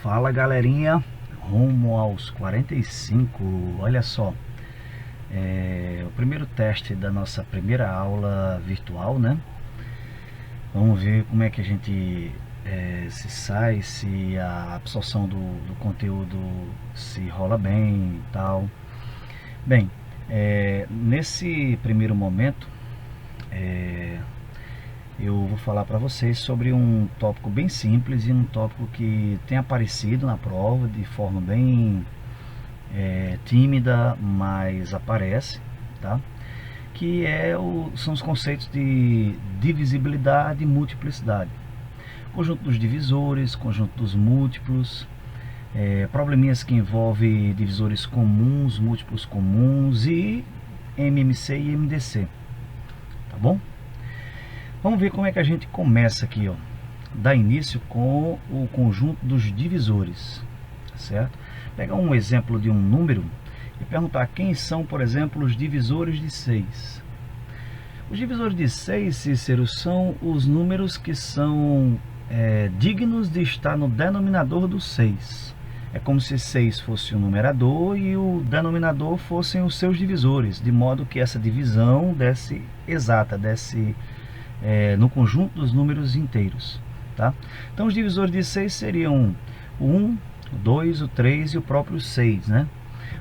Fala galerinha, rumo aos 45, olha só, o primeiro teste da nossa primeira aula virtual, né? Vamos ver como é que a gente se sai, se a absorção do conteúdo se rola bem e tal. Bem, nesse primeiro momento, eu vou falar para vocês sobre um tópico bem simples e um tópico que tem aparecido na prova de forma bem tímida, mas aparece, tá? Que são os conceitos de divisibilidade e multiplicidade. Conjunto dos divisores, conjunto dos múltiplos, probleminhas que envolvem divisores comuns, múltiplos comuns e MMC e MDC, tá bom? Vamos ver como é que a gente começa aqui, ó. Dá início com o conjunto dos divisores, certo? Pegar um exemplo de um número e perguntar quem são, por exemplo, os divisores de 6. Os divisores de 6, Cícero, são os números que são dignos de estar no denominador do 6. É como se 6 fosse o numerador e o denominador fossem os seus divisores, de modo que essa divisão desse exata, desse no conjunto dos números inteiros, tá? Então os divisores de 6 seriam o 1, o 2, o 3 e o próprio 6, né?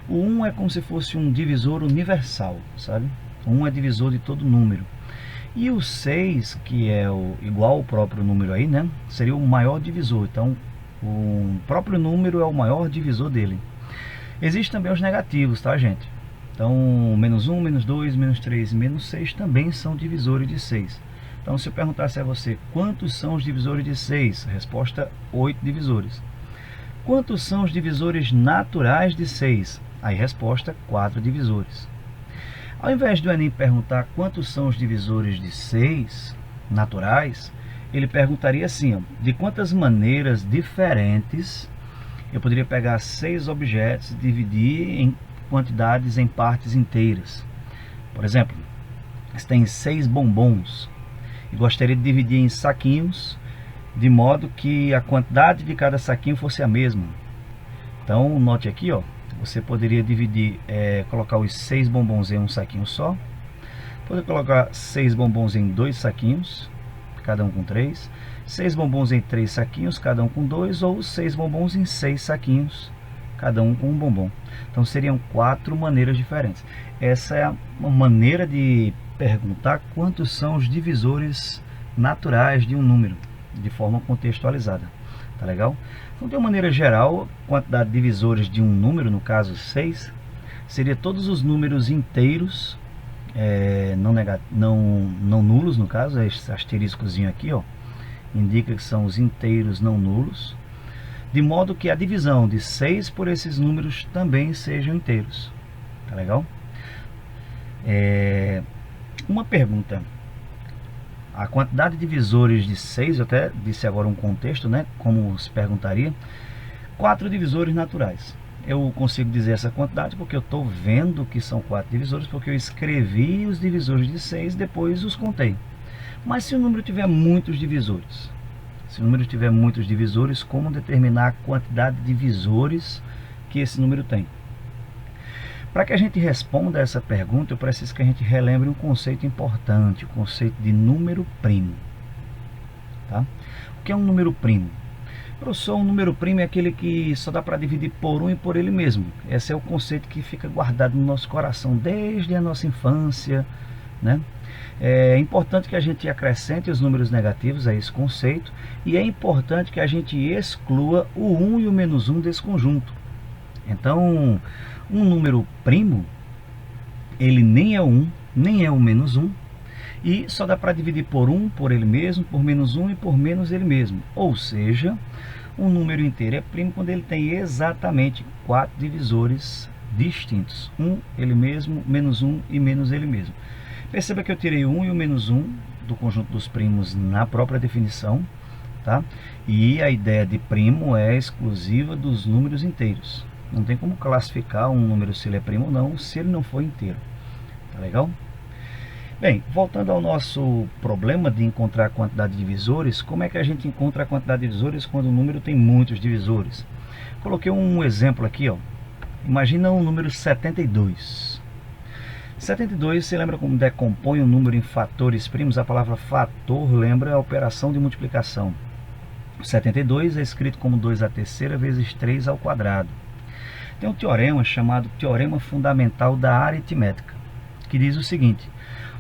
O 1 é como se fosse um divisor universal, sabe? O 1 é divisor de todo número. E o 6, que é igual ao próprio número aí, né? Seria o maior divisor. Então o próprio número é o maior divisor dele. Existem também os negativos, tá, gente? Então menos 1, menos 2, menos 3 e menos 6 também são divisores de 6. Então, se eu perguntasse a você quantos são os divisores de 6, resposta 8 divisores. Quantos são os divisores naturais de 6? Aí, resposta 4 divisores. Ao invés do Enem perguntar quantos são os divisores de 6 naturais, ele perguntaria assim, ó, de quantas maneiras diferentes eu poderia pegar 6 objetos e dividir em quantidades em partes inteiras. Por exemplo, se tem 6 bombons, e gostaria de dividir em saquinhos, de modo que a quantidade de cada saquinho fosse a mesma. Então, note aqui, ó, você poderia dividir, colocar os 6 bombons em um saquinho só, poder colocar 6 bombons em 2 saquinhos, cada um com 3, 6 bombons em 3 saquinhos, cada um com 2, ou 6 bombons em 6 saquinhos, cada um com um bombom. Então seriam 4 maneiras diferentes. Essa é uma maneira de perguntar quantos são os divisores naturais de um número, de forma contextualizada. Tá legal? Então, de uma maneira geral, a quantidade de divisores de um número, no caso 6, seria todos os números inteiros, não nulos, no caso, esse asteriscozinho aqui, ó, indica que são os inteiros não nulos, de modo que a divisão de 6 por esses números também sejam inteiros. Tá legal? Uma pergunta: a quantidade de divisores de 6, eu até disse agora um contexto, né? Como se perguntaria, 4 divisores naturais. Eu consigo dizer essa quantidade porque eu estou vendo que são 4 divisores, porque eu escrevi os divisores de 6 e depois os contei. Mas se o número tiver muitos divisores, como determinar a quantidade de divisores que esse número tem? Para que a gente responda a essa pergunta, eu preciso que a gente relembre um conceito importante, o conceito de número primo. Tá? O que é um número primo? Professor, um número primo é aquele que só dá para dividir por um e por ele mesmo. Esse é o conceito que fica guardado no nosso coração desde a nossa infância, né? É importante que a gente acrescente os números negativos a esse conceito, e é importante que a gente exclua o 1 e o menos 1 desse conjunto. Então, um número primo, ele nem é 1, nem é o menos 1, e só dá para dividir por 1, por ele mesmo, por menos 1 e por menos ele mesmo. Ou seja, um número inteiro é primo quando ele tem exatamente 4 divisores distintos. 1, ele mesmo, menos 1 e menos ele mesmo. Perceba que eu tirei o 1 e o menos 1 do conjunto dos primos na própria definição, tá? E a ideia de primo é exclusiva dos números inteiros. Não tem como classificar um número se ele é primo ou não, se ele não for inteiro. Tá legal? Bem, voltando ao nosso problema de encontrar a quantidade de divisores, como é que a gente encontra a quantidade de divisores quando o número tem muitos divisores? Coloquei um exemplo aqui, ó. Imagina o número 72. 72, você lembra como decompõe um número em fatores primos? A palavra fator lembra a operação de multiplicação. 72 é escrito como 2 à terceira vezes 3 ao quadrado. Tem um teorema chamado Teorema Fundamental da Aritmética, que diz o seguinte: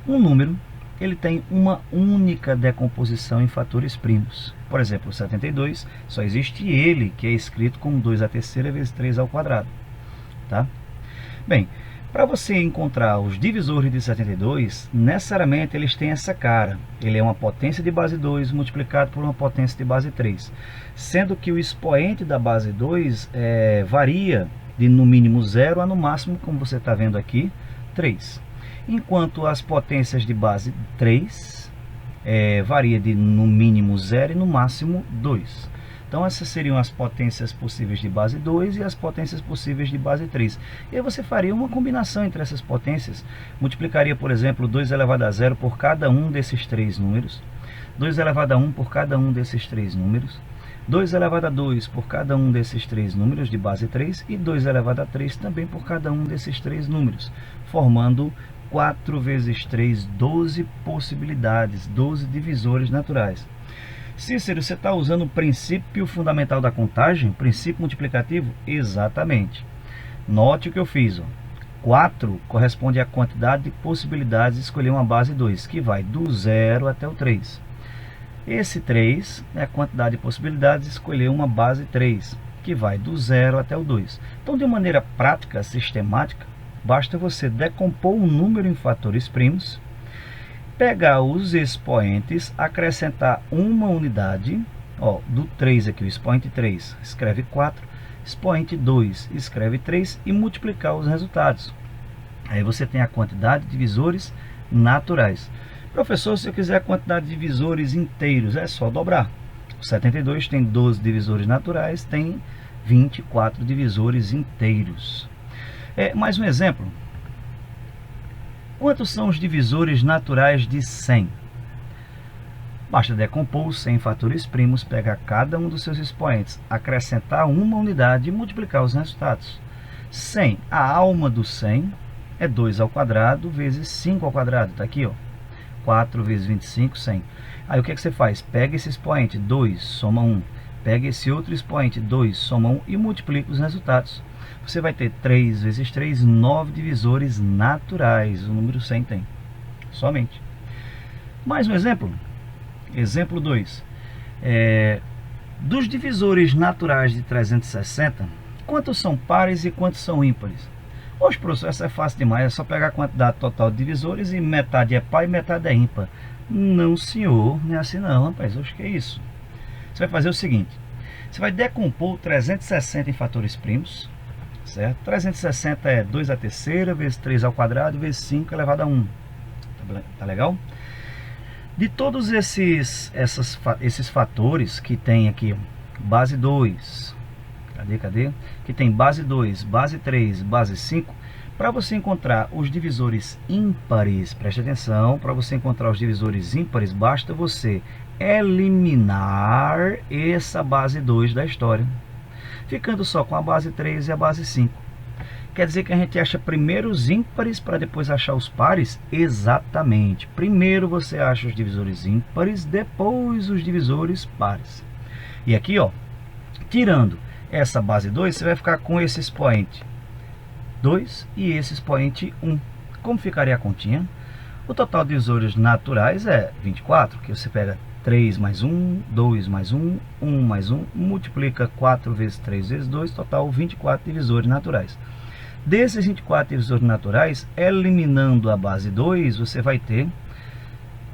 um número ele tem uma única decomposição em fatores primos. Por exemplo, 72, só existe ele, que é escrito como 2 à terceira vezes 3 ao quadrado. Tá? Bem, para você encontrar os divisores de 72, necessariamente eles têm essa cara. Ele é uma potência de base 2 multiplicado por uma potência de base 3. Sendo que o expoente da base 2 varia de no mínimo 0 a no máximo, como você está vendo aqui, 3. Enquanto as potências de base 3 varia de no mínimo 0 e no máximo 2. Então essas seriam as potências possíveis de base 2 e as potências possíveis de base 3. E aí você faria uma combinação entre essas potências. Multiplicaria, por exemplo, 2 elevado a 0 por cada um desses três números. 2 elevado a 1 por cada um desses três números. 2 elevado a 2 por cada um desses três números de base 3. E 2 elevado a 3 também por cada um desses três números. Formando 4 vezes 3, 12 possibilidades, 12 divisores naturais. Cícero, você está usando o princípio fundamental da contagem? Princípio multiplicativo? Exatamente. Note o que eu fiz. Ó. 4 corresponde à quantidade de possibilidades de escolher uma base 2, que vai do 0 até o 3. Esse 3 é a quantidade de possibilidades de escolher uma base 3, que vai do 0 até o 2. Então, de maneira prática, sistemática, basta você decompor um número em fatores primos, pegar os expoentes, acrescentar uma unidade, ó, do 3 aqui, o expoente 3, escreve 4, expoente 2, escreve 3 e multiplicar os resultados. Aí você tem a quantidade de divisores naturais. Professor, se eu quiser a quantidade de divisores inteiros, é só dobrar. O 72 tem 12 divisores naturais, tem 24 divisores inteiros. Mais um exemplo. Quantos são os divisores naturais de 100? Basta decompor 100 fatores primos, pegar cada um dos seus expoentes, acrescentar uma unidade e multiplicar os resultados. 100, a alma do 100 é 2 ao quadrado vezes 5 ao quadrado. Está aqui, ó. 4 vezes 25, 100. Aí o que você faz? Pega esse expoente, 2, soma 1. Pega esse outro expoente, 2, soma 1 e multiplica os resultados. Você vai ter 3 vezes 3, 9 divisores naturais. O número 100 tem. Somente. Mais um exemplo. Exemplo 2. Dos divisores naturais de 360, quantos são pares e quantos são ímpares? Hoje, professor, essa é fácil demais. É só pegar a quantidade total de divisores e metade é par e metade é ímpar. Não, senhor. Não é assim não, rapaz. Acho que é isso. Você vai fazer o seguinte. Você vai decompor 360 em fatores primos. Certo? 360 é 2 à terceira vezes 3 ao quadrado vezes 5 elevado a 1. Tá legal? De todos esses fatores que tem aqui, base 2, cadê? Que tem base 2, base 3, base 5, para você encontrar os divisores ímpares, preste atenção, para você encontrar os divisores ímpares, basta você eliminar essa base 2 da história, ficando só com a base 3 e a base 5. Quer dizer que a gente acha primeiro os ímpares para depois achar os pares? Exatamente. Primeiro você acha os divisores ímpares, depois os divisores pares. E aqui, ó, tirando essa base 2, você vai ficar com esse expoente 2 e esse expoente 1. Como ficaria a continha? O total de divisores naturais é 24, que você pega 3 mais 1, 2 mais 1, 1 mais 1, multiplica 4 vezes 3 vezes 2, total 24 divisores naturais. Desses 24 divisores naturais, eliminando a base 2, você vai ter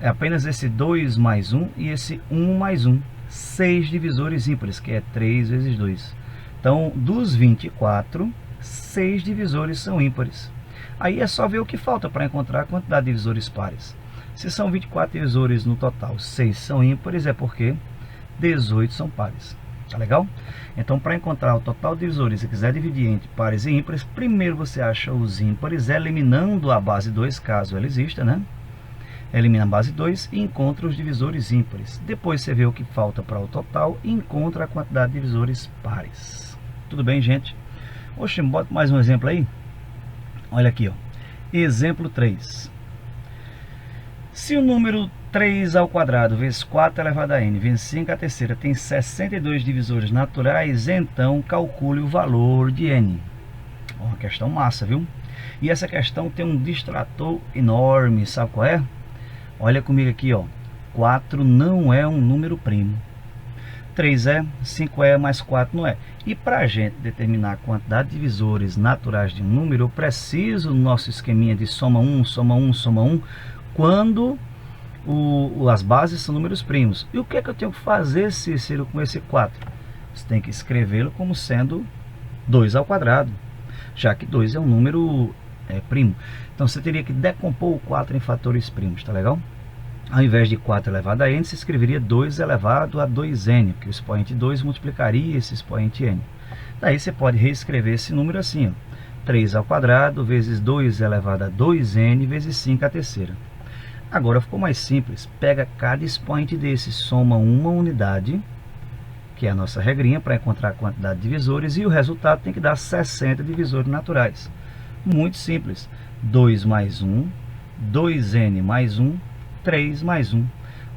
apenas esse 2 mais 1 e esse 1 mais 1. 6 divisores ímpares, que é 3 vezes 2. Então, dos 24, 6 divisores são ímpares. Aí é só ver o que falta para encontrar a quantidade de divisores pares. Se são 24 divisores no total, 6 são ímpares, é porque 18 são pares. Tá legal? Então, para encontrar o total de divisores, se quiser dividir entre pares e ímpares, primeiro você acha os ímpares, eliminando a base 2, caso ela exista, né? Elimina a base 2 e encontra os divisores ímpares. Depois você vê o que falta para o total e encontra a quantidade de divisores pares. Tudo bem, gente? Oxe, bota mais um exemplo aí. Olha aqui, ó. Exemplo 3. Se o número 3 ao quadrado vezes 4 elevado a n vezes 5 à terceira tem 62 divisores naturais, então calcule o valor de n. Uma questão massa, viu? E essa questão tem um distrator enorme, sabe qual é? Olha comigo aqui, ó. 4 não é um número primo. 3 é, 5 é, mais 4 não é. E para a gente determinar a quantidade de divisores naturais de um número, eu preciso do nosso esqueminha de soma 1, soma 1, soma 1, quando as bases são números primos. E o que é que eu tenho que fazer, Cícero, com esse 4? Você tem que escrevê-lo como sendo 2 ao quadrado, já que 2 é um número primo. Então você teria que decompor o 4 em fatores primos, tá legal? Ao invés de 4 elevado a n, se escreveria 2 elevado a 2n, porque o expoente 2 multiplicaria esse expoente n. Daí você pode reescrever esse número assim, ó, 3 ao quadrado vezes 2 elevado a 2n vezes 5 à terceira. Agora ficou mais simples, pega cada expoente desse, soma uma unidade, que é a nossa regrinha para encontrar a quantidade de divisores, e o resultado tem que dar 60 divisores naturais. Muito simples, 2 mais 1, 2n mais 1, 3 mais 1.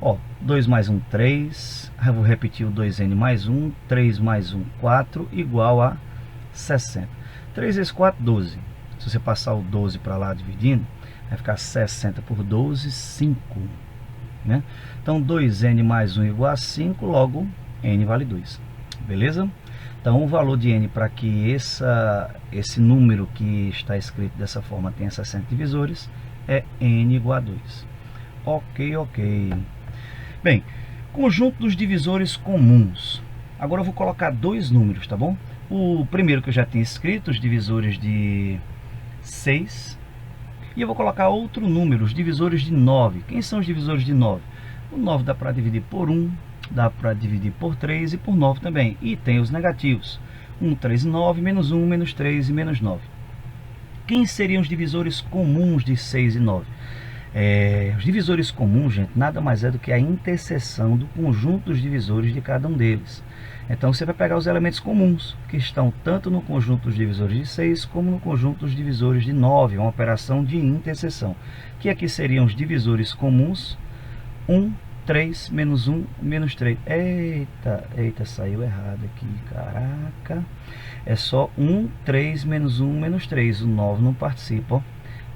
Ó, 2 mais 1, 3, eu vou repetir o 2n mais 1, 3 mais 1, 4, igual a 60. 3 vezes 4, 12. Se você passar o 12 para lá dividindo, vai ficar 60 por 12, 5. Né? Então, 2n mais 1 igual a 5, logo n vale 2. Beleza? Então, o valor de n para que esse número que está escrito dessa forma tenha 60 divisores é n igual a 2. Ok. Bem, conjunto dos divisores comuns. Agora eu vou colocar dois números, tá bom? O primeiro que eu já tinha escrito, os divisores de 6. E eu vou colocar outro número, os divisores de 9. Quem são os divisores de 9? O 9 dá para dividir por 1, dá para dividir por 3 e por 9 também. E tem os negativos. 1, 3 e 9, menos 1, menos 3 e menos 9. Quem seriam os divisores comuns de 6 e 9? Os divisores comuns, gente, nada mais é do que a interseção do conjunto dos divisores de cada um deles. Então você vai pegar os elementos comuns, que estão tanto no conjunto dos divisores de 6, como no conjunto dos divisores de 9, uma operação de interseção. Que aqui seriam os divisores comuns, 1, 3, menos 1, menos 3. Eita, saiu errado aqui, caraca. É só 1, 3, menos 1, menos 3. O 9 não participa, ó.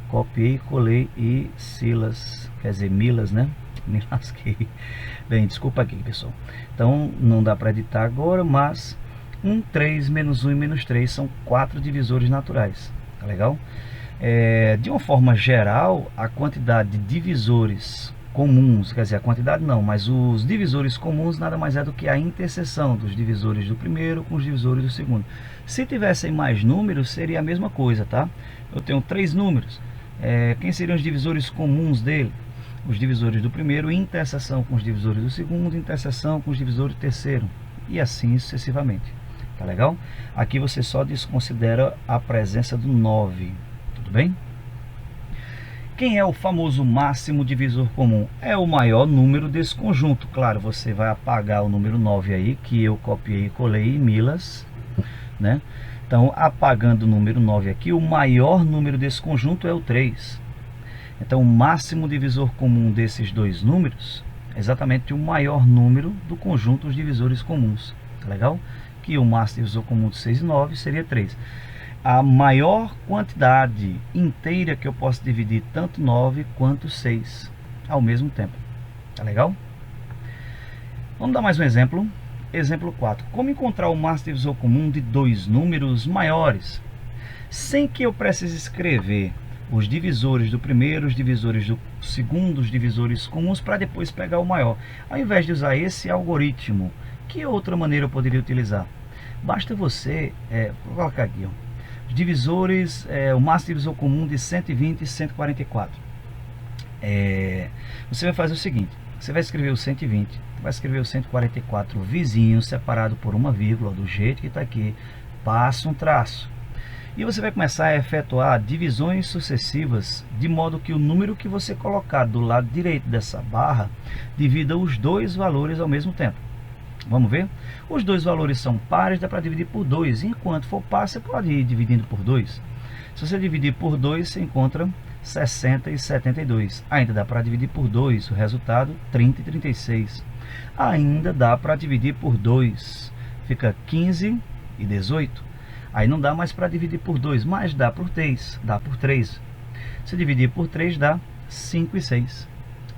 Copiei, colei e Silas, quer dizer, Milas, né? Me lasquei. Bem, desculpa aqui, pessoal. Então, não dá para editar agora, mas 1, 3, menos 1 e menos 3 são 4 divisores naturais. Tá legal? De uma forma geral, a quantidade de divisores comuns, quer dizer, a quantidade não, mas os divisores comuns nada mais é do que a interseção dos divisores do primeiro com os divisores do segundo. Se tivessem mais números, seria a mesma coisa, tá? Eu tenho 3 números. Quem seriam os divisores comuns dele? Os divisores do primeiro, interseção com os divisores do segundo, interseção com os divisores do terceiro, e assim sucessivamente. Tá legal? Aqui você só desconsidera a presença do 9. Tudo bem? Quem é o famoso máximo divisor comum? É o maior número desse conjunto. Claro, você vai apagar o número 9 aí, que eu copiei e colei em Milas, né? Então, apagando o número 9 aqui, o maior número desse conjunto é o 3. Então, o máximo divisor comum desses dois números é exatamente o maior número do conjunto dos divisores comuns. Tá legal? Que o máximo divisor comum de 6 e 9 seria 3. A maior quantidade inteira que eu posso dividir tanto 9 quanto 6 ao mesmo tempo. Tá legal? Vamos dar mais um exemplo. Exemplo 4. Como encontrar o máximo divisor comum de dois números maiores, sem que eu precise escrever os divisores do primeiro, os divisores do segundo, os divisores comuns, para depois pegar o maior? Ao invés de usar esse algoritmo, que outra maneira eu poderia utilizar? Basta você, vou colocar aqui, ó, os divisores, o máximo divisor comum de 120 e 144. Você vai fazer o seguinte, você vai escrever o 120, vai escrever o 144 vizinho, separado por uma vírgula, do jeito que está aqui, passa um traço. E você vai começar a efetuar divisões sucessivas, de modo que o número que você colocar do lado direito dessa barra divida os dois valores ao mesmo tempo. Vamos ver? Os dois valores são pares, dá para dividir por 2. Enquanto for par, você pode ir dividindo por 2. Se você dividir por 2, você encontra 60 e 72. Ainda dá para dividir por 2. O resultado, 30 e 36. Ainda dá para dividir por 2. Fica 15 e 18. Aí não dá mais para dividir por 2, mas dá por 3. Dá por 3. Se dividir por 3, dá 5 e 6.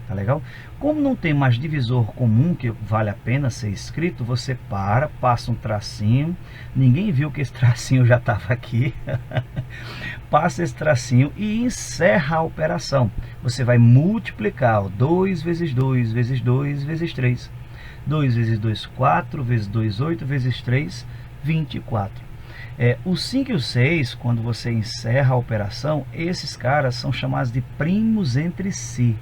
Tá legal? Como não tem mais divisor comum que vale a pena ser escrito, você passa um tracinho. Ninguém viu que esse tracinho já estava aqui. Passa esse tracinho e encerra a operação. Você vai multiplicar 2 vezes 2 vezes 2 vezes 3. 2 vezes 2, 4, vezes 2, 8, vezes 3, 24. O 5 e o 6, quando você encerra a operação, esses caras são chamados de primos entre si.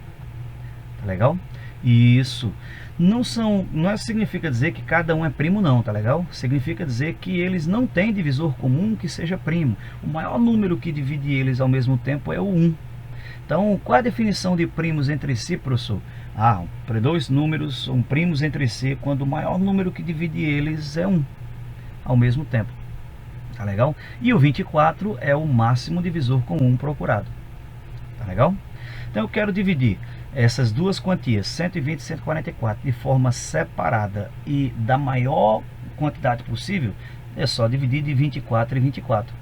Tá legal? Isso. Não significa dizer que cada um é primo não, tá legal? Significa dizer que eles não têm divisor comum que seja primo. O maior número que divide eles ao mesmo tempo é o 1. Então, qual a definição de primos entre si, professor? Dois números são primos entre si quando o maior número que divide eles é 1 ao mesmo tempo. Tá legal? E o 24 é o máximo divisor comum procurado. Tá legal? Então eu quero dividir essas duas quantias, 120 e 144, de forma separada e da maior quantidade possível. É só dividir de 24 em 24.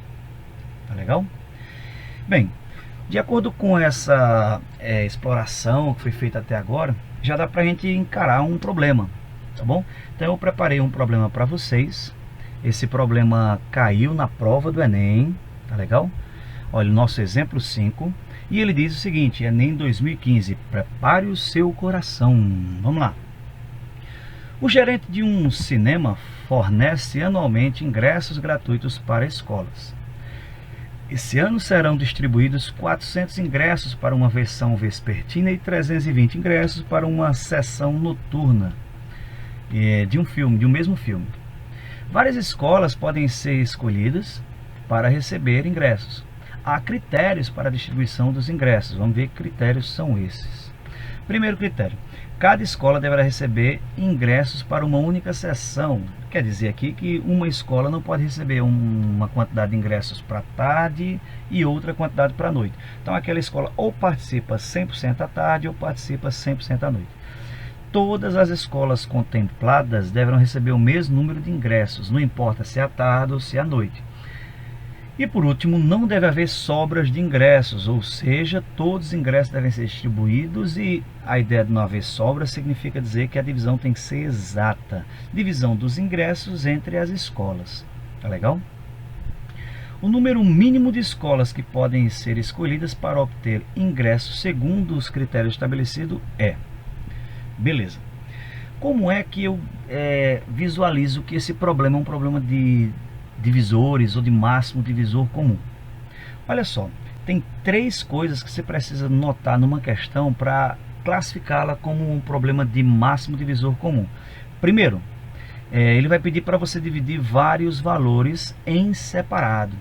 Tá legal? Bem, de acordo com essa exploração que foi feita até agora, já dá pra gente encarar um problema, tá bom? Então eu preparei um problema para vocês. Esse problema caiu na prova do Enem, tá legal? Olha o nosso exemplo 5. E ele diz o seguinte, Enem 2015, prepare o seu coração. Vamos lá. O gerente de um cinema fornece anualmente ingressos gratuitos para escolas. Esse ano serão distribuídos 400 ingressos para uma versão vespertina e 320 ingressos para uma sessão noturna de um mesmo filme. Várias escolas podem ser escolhidas para receber ingressos. Há critérios para a distribuição dos ingressos. Vamos ver que critérios são esses. Primeiro critério: cada escola deverá receber ingressos para uma única sessão. Quer dizer aqui que uma escola não pode receber uma quantidade de ingressos para tarde e outra quantidade para noite. Então aquela escola ou participa 100% à tarde ou participa 100% à noite. Todas as escolas contempladas deverão receber o mesmo número de ingressos, não importa se é à tarde ou se é à noite. E por último, não deve haver sobras de ingressos, ou seja, todos os ingressos devem ser distribuídos, e a ideia de não haver sobras significa dizer que a divisão tem que ser exata. Divisão dos ingressos entre as escolas. Tá legal? O número mínimo de escolas que podem ser escolhidas para obter ingressos segundo os critérios estabelecidos é... Beleza. Como é que eu visualizo que esse problema é um problema de divisores ou de máximo divisor comum? Olha só, tem 3 coisas que você precisa notar numa questão para classificá-la como um problema de máximo divisor comum. Primeiro, ele vai pedir para você dividir vários valores em separado,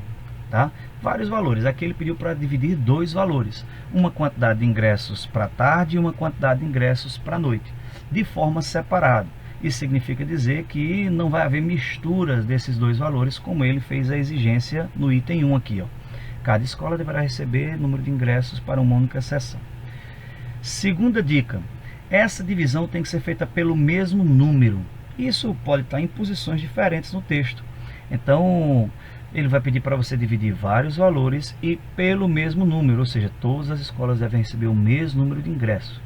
tá? Vários valores. Aqui ele pediu para dividir 2 valores, uma quantidade de ingressos para tarde e uma quantidade de ingressos para noite, de forma separada. Isso significa dizer que não vai haver misturas desses 2 valores, como ele fez a exigência no item 1 aqui, ó. Cada escola deverá receber número de ingressos para uma única sessão. Segunda dica: essa divisão tem que ser feita pelo mesmo número. Isso pode estar em posições diferentes no texto. Então, ele vai pedir para você dividir vários valores e pelo mesmo número, ou seja, todas as escolas devem receber o mesmo número de ingressos.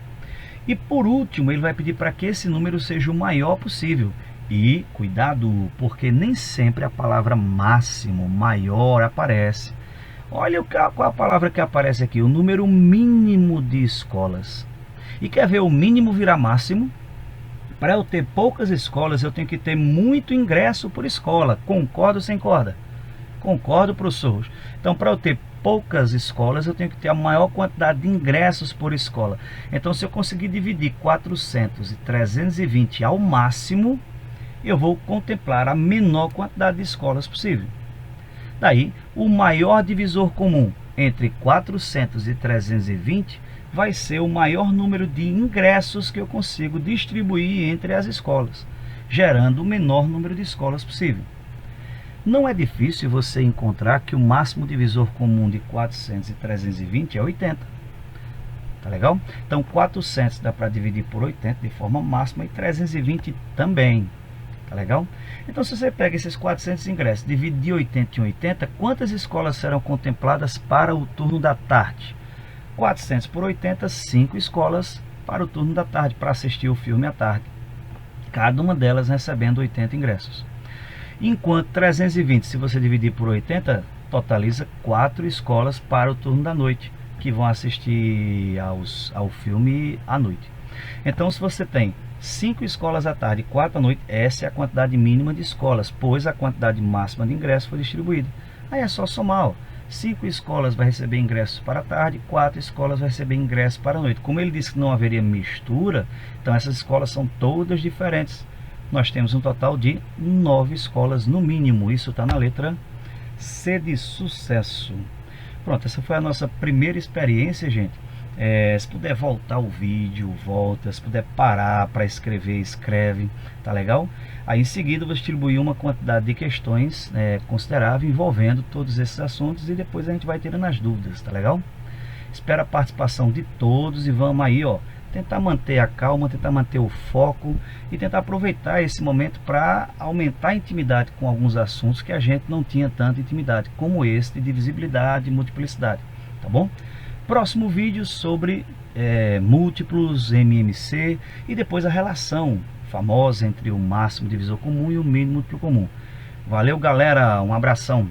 E por último, ele vai pedir para que esse número seja o maior possível. E cuidado, porque nem sempre a palavra máximo, maior, aparece. Olha qual a palavra que aparece aqui, o número mínimo de escolas. E quer ver o mínimo virar máximo? Para eu ter poucas escolas, eu tenho que ter muito ingresso por escola. Concorda ou sem corda? Concordo, professor. Então, para eu ter poucas escolas, eu tenho que ter a maior quantidade de ingressos por escola. Então, se eu conseguir dividir 400 e 320 ao máximo, eu vou contemplar a menor quantidade de escolas possível. Daí, o maior divisor comum entre 400 e 320 vai ser o maior número de ingressos que eu consigo distribuir entre as escolas, gerando o menor número de escolas possível. Não é difícil você encontrar que o máximo divisor comum de 400 e 320 é 80. Tá legal? Então 400 dá para dividir por 80 de forma máxima e 320 também. Tá legal? Então se você pega esses 400 ingressos, divide de 80 em 80, quantas escolas serão contempladas para o turno da tarde? 400 por 80, 5 escolas para o turno da tarde, para assistir o filme à tarde. Cada uma delas recebendo 80 ingressos. Enquanto 320, se você dividir por 80, totaliza 4 escolas para o turno da noite, que vão assistir ao filme à noite. Então, se você tem 5 escolas à tarde e 4 à noite, essa é a quantidade mínima de escolas, pois a quantidade máxima de ingressos foi distribuída. Aí é só somar, ó. 5 escolas vai receber ingressos para a tarde, 4 escolas vai receber ingressos para a noite. Como ele disse que não haveria mistura, então essas escolas são todas diferentes. Nós temos um total de 9 escolas no mínimo. Isso está na letra C de sucesso. Pronto, essa foi a nossa primeira experiência, gente. Se puder voltar o vídeo, volta. Se puder parar para escrever, escreve. Tá legal? Aí em seguida eu vou distribuir uma quantidade de questões considerável envolvendo todos esses assuntos e depois a gente vai tirando as dúvidas, tá legal? Espero a participação de todos e vamos aí, ó, tentar manter a calma, tentar manter o foco e tentar aproveitar esse momento para aumentar a intimidade com alguns assuntos que a gente não tinha tanta intimidade, como esse de divisibilidade e multiplicidade, tá bom? Próximo vídeo sobre múltiplos, MMC e depois a relação famosa entre o máximo divisor comum e o mínimo múltiplo comum. Valeu, galera, um abração.